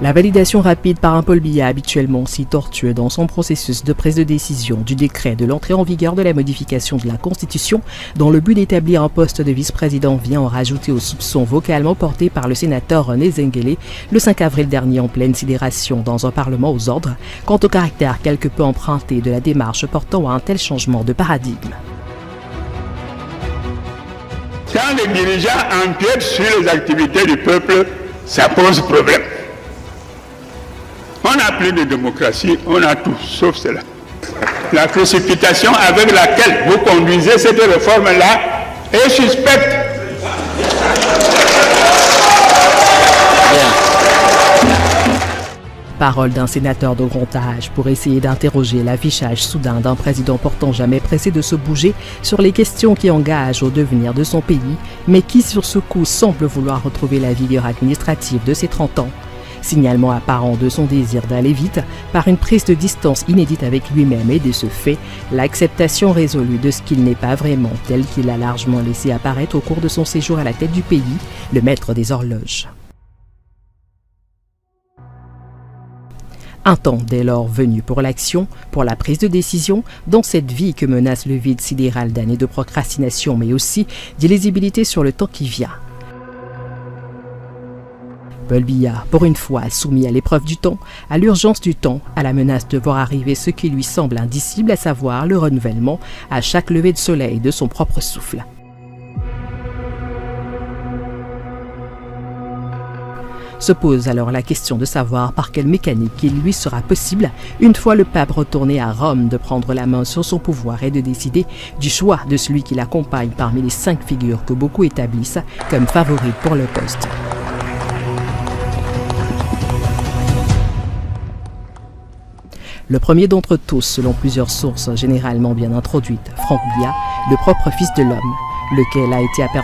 La validation rapide par un Paul Biya habituellement si tortueux dans son processus de prise de décision du décret de l'entrée en vigueur de la modification de la Constitution dont le but d'établir un poste de vice-président vient en rajouter aux soupçons vocalement portés par le sénateur René Zengele le 5 avril dernier en pleine sidération dans un parlement aux ordres quant au caractère quelque peu emprunté de la démarche portant à un tel changement de paradigme. Quand les dirigeants empiètent sur les activités du peuple, ça pose problème. On n'a plus de démocratie, on a tout, sauf cela. La précipitation avec laquelle vous conduisez cette réforme-là est suspecte. Parole d'un sénateur de grand âge pour essayer d'interroger l'affichage soudain d'un président pourtant jamais pressé de se bouger sur les questions qui engagent au devenir de son pays, mais qui sur ce coup semble vouloir retrouver la vigueur administrative de ses 30 ans. Signalement apparent de son désir d'aller vite par une prise de distance inédite avec lui-même et de ce fait, l'acceptation résolue de ce qu'il n'est pas vraiment tel qu'il a largement laissé apparaître au cours de son séjour à la tête du pays, le maître des horloges. Un temps dès lors venu pour l'action, pour la prise de décision, dans cette vie que menace le vide sidéral d'années de procrastination mais aussi d'illisibilité sur le temps qui vient. Paul Biya, pour une fois soumis à l'épreuve du temps, à l'urgence du temps, à la menace de voir arriver ce qui lui semble indicible, à savoir le renouvellement à chaque lever de soleil de son propre souffle. Se pose alors la question de savoir par quelle mécanique il lui sera possible, une fois le pape retourné à Rome, de prendre la main sur son pouvoir et de décider du choix de celui qui l'accompagne parmi les 5 figures que beaucoup établissent comme favorites pour le poste. Le premier d'entre tous, selon plusieurs sources généralement bien introduites, Franck Biya, le propre fils de l'homme, lequel a été aperçu